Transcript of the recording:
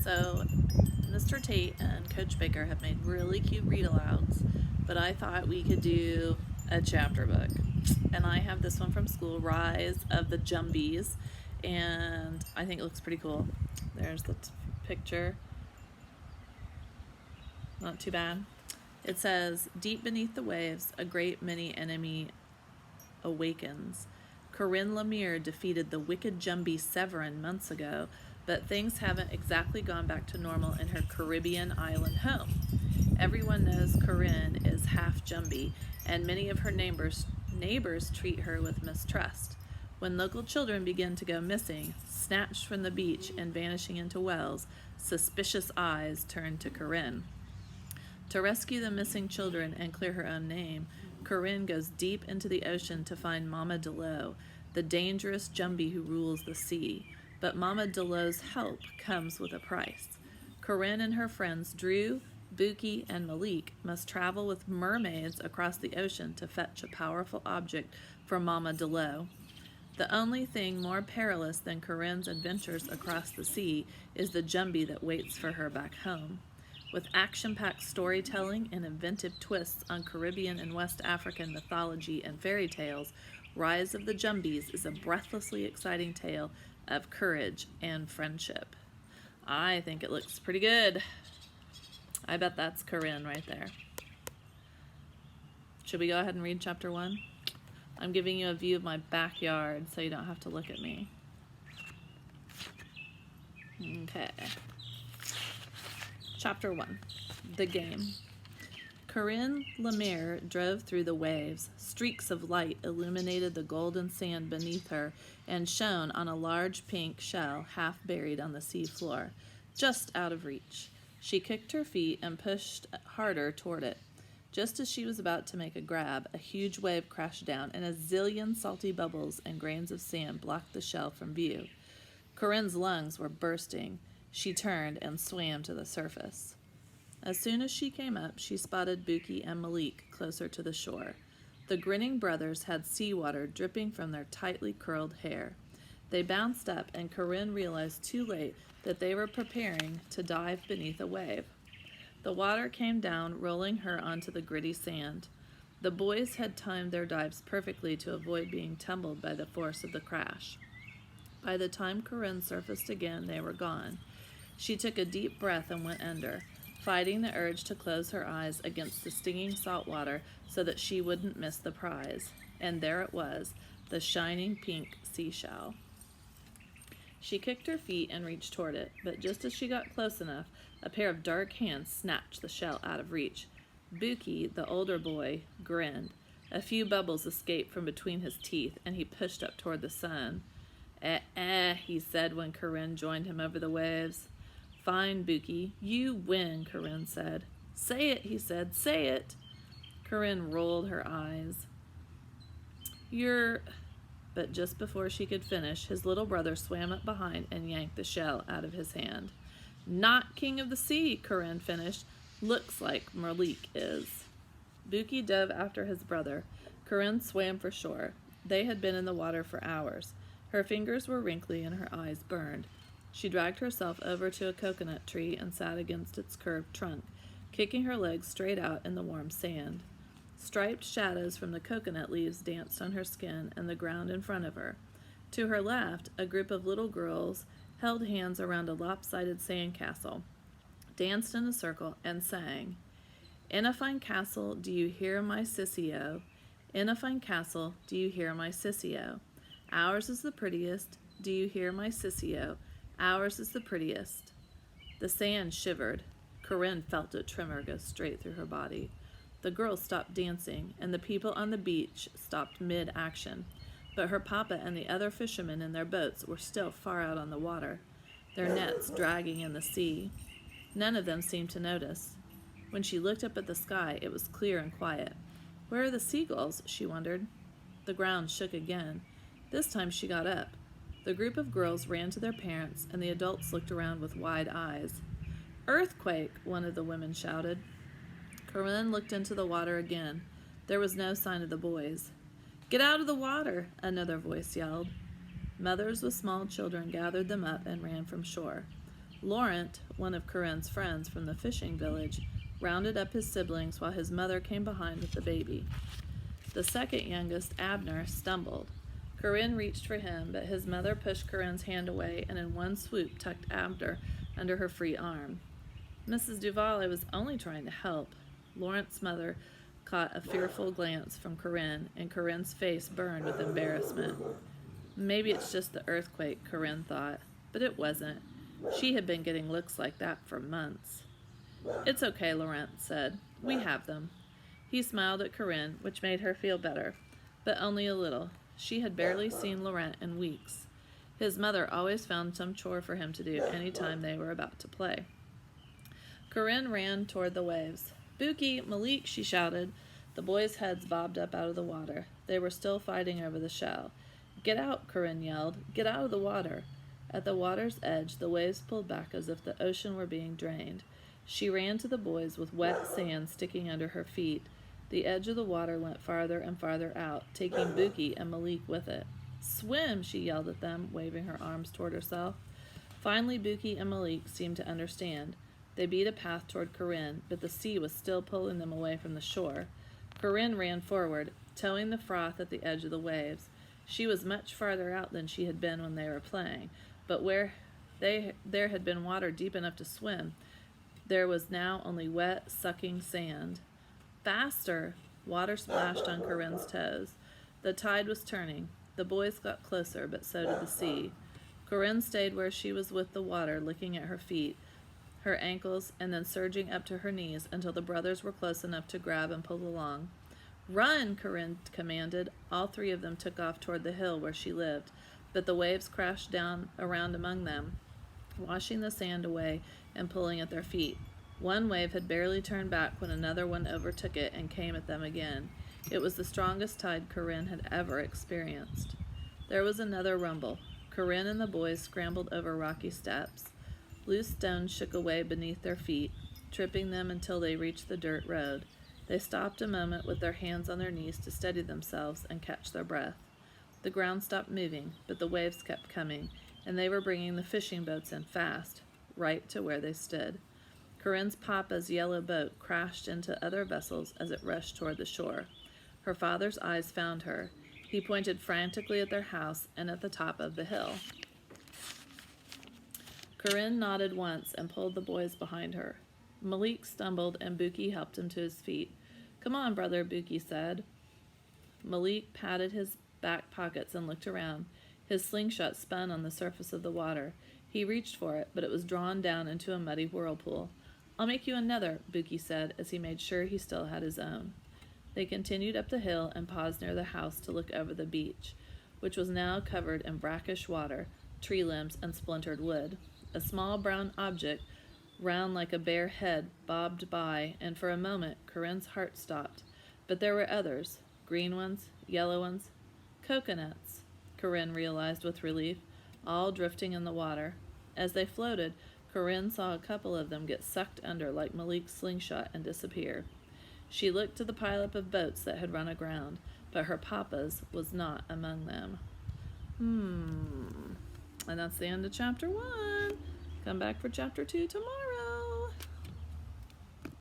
So, Mr. Tate and Coach Baker have made really cute read alouds, but I thought we could do a chapter book. And I have this one from school, Rise of the Jumbies, and I think it looks pretty cool. There's the picture. Not too bad. It says, deep beneath the waves, a great many enemy awakens. Corinne Lemire defeated the wicked Jumbie Severin months ago, but things haven't exactly gone back to normal in her Caribbean island home. Everyone knows Corinne is half Jumbie, and many of her neighbors treat her with mistrust. When local children begin to go missing, snatched from the beach and vanishing into wells, suspicious eyes turn to Corinne. To rescue the missing children and clear her own name, Corinne goes deep into the ocean to find Mama Delot, the dangerous Jumbie who rules the sea. But Mama Delot's help comes with a price. Corinne and her friends Drew, Buki, and Malik must travel with mermaids across the ocean to fetch a powerful object for Mama Delot. The only thing more perilous than Corinne's adventures across the sea is the Jumbie that waits for her back home. With action-packed storytelling and inventive twists on Caribbean and West African mythology and fairy tales, Rise of the Jumbies is a breathlessly exciting tale of courage and friendship. I think it looks pretty good. I bet that's Corinne right there. Should we go ahead and read chapter 1? I'm giving you a view of my backyard so you don't have to look at me. Okay. Chapter 1, The Game. Corinne Lemire drove through the waves. Streaks of light illuminated the golden sand beneath her and shone on a large pink shell half buried on the sea floor, just out of reach. She kicked her feet and pushed harder toward it. Just as she was about to make a grab, a huge wave crashed down and a zillion salty bubbles and grains of sand blocked the shell from view. Corinne's lungs were bursting. She turned and swam to the surface. As soon as she came up, she spotted Buki and Malik closer to the shore. The grinning brothers had seawater dripping from their tightly curled hair. They bounced up, and Corinne realized too late that they were preparing to dive beneath a wave. The water came down, rolling her onto the gritty sand. The boys had timed their dives perfectly to avoid being tumbled by the force of the crash. By the time Corinne surfaced again, they were gone. She took a deep breath and went under, fighting the urge to close her eyes against the stinging salt water so that she wouldn't miss the prize. And there it was, the shining pink seashell. She kicked her feet and reached toward it, but just as she got close enough, a pair of dark hands snatched the shell out of reach. Buki, the older boy, grinned. A few bubbles escaped from between his teeth, and he pushed up toward the sun. He said when Corinne joined him over the waves. Fine, Buki. You win, Corinne said. Say it, he said. Say it. Corinne rolled her eyes. But just before she could finish, his little brother swam up behind and yanked the shell out of his hand. Not king of the sea, Corinne finished. Looks like Malik is. Buki dove after his brother. Corinne swam for shore. They had been in the water for hours. Her fingers were wrinkly and her eyes burned. She dragged herself over to a coconut tree and sat against its curved trunk, kicking her legs straight out in the warm sand. Striped shadows from the coconut leaves danced on her skin and the ground in front of her. To her left, a group of little girls held hands around a lopsided sandcastle, danced in a circle, and sang, In a fine castle, do you hear my sissy-o? In a fine castle, do you hear my sissy-o? Ours is the prettiest, do you hear my sissy-o? Ours is the prettiest. The sand shivered. Corinne felt a tremor go straight through her body. The girls stopped dancing, and the people on the beach stopped mid-action. But her papa and the other fishermen in their boats were still far out on the water, their nets dragging in the sea. None of them seemed to notice. When she looked up at the sky, it was clear and quiet. Where are the seagulls? She wondered. The ground shook again. This time she got up. The group of girls ran to their parents, and the adults looked around with wide eyes. Earthquake, one of the women shouted. Corinne looked into the water again. There was no sign of the boys. Get out of the water, another voice yelled. Mothers with small children gathered them up and ran from shore. Laurent, one of Corinne's friends from the fishing village, rounded up his siblings while his mother came behind with the baby. The second youngest, Abner, stumbled. Corinne reached for him, but his mother pushed Corinne's hand away and in one swoop tucked Abner under her free arm. Mrs. Duval, I was only trying to help. Laurent's mother caught a fearful glance from Corinne, and Corinne's face burned with embarrassment. Maybe it's just the earthquake, Corinne thought, but it wasn't. She had been getting looks like that for months. It's okay, Laurent said. We have them. He smiled at Corinne, which made her feel better, but only a little. She had barely seen Laurent in weeks. His mother always found some chore for him to do any time they were about to play. Corinne ran toward the waves. Buki, Malik, she shouted. The boys' heads bobbed up out of the water. They were still fighting over the shell. Get out, Corinne yelled. Get out of the water. At the water's edge, the waves pulled back as if the ocean were being drained. She ran to the boys with wet sand sticking under her feet. The edge of the water went farther and farther out, taking Buki and Malik with it. Swim, she yelled at them, waving her arms toward herself. Finally, Buki and Malik seemed to understand. They beat a path toward Corinne, but the sea was still pulling them away from the shore. Corinne ran forward, towing the froth at the edge of the waves. She was much farther out than she had been when they were playing, but where there had been water deep enough to swim, there was now only wet, sucking sand. Faster! Water splashed on Corinne's toes. The tide was turning. The boys got closer, but so did the sea. Corinne stayed where she was with the water, licking at her feet, her ankles, and then surging up to her knees until the brothers were close enough to grab and pull along. Run, Corinne commanded. All three of them took off toward the hill where she lived, but the waves crashed down around among them, washing the sand away and pulling at their feet. One wave had barely turned back when another one overtook it and came at them again. It was the strongest tide Corinne had ever experienced. There was another rumble. Corinne and the boys scrambled over rocky steps. Loose stones shook away beneath their feet, tripping them until they reached the dirt road. They stopped a moment with their hands on their knees to steady themselves and catch their breath. The ground stopped moving, but the waves kept coming, and they were bringing the fishing boats in fast, right to where they stood. Corinne's papa's yellow boat crashed into other vessels as it rushed toward the shore. Her father's eyes found her. He pointed frantically at their house and at the top of the hill. Corinne nodded once and pulled the boys behind her. Malik stumbled and Buki helped him to his feet. Come on, brother, Buki said. Malik patted his back pockets and looked around. His slingshot spun on the surface of the water. He reached for it, but it was drawn down into a muddy whirlpool. I'll make you another, Buki said as he made sure he still had his own. They continued up the hill and paused near the house to look over the beach, which was now covered in brackish water, tree limbs, and splintered wood. A small brown object, round like a bare head, bobbed by, and for a moment Corinne's heart stopped. But there were others, green ones, yellow ones, coconuts, Corinne realized with relief, all drifting in the water. As they floated, Corinne saw a couple of them get sucked under like Malik's slingshot and disappear. She looked to the pileup of boats that had run aground, but her papa's was not among them. And that's the end of chapter 1. Come back for chapter 2 tomorrow.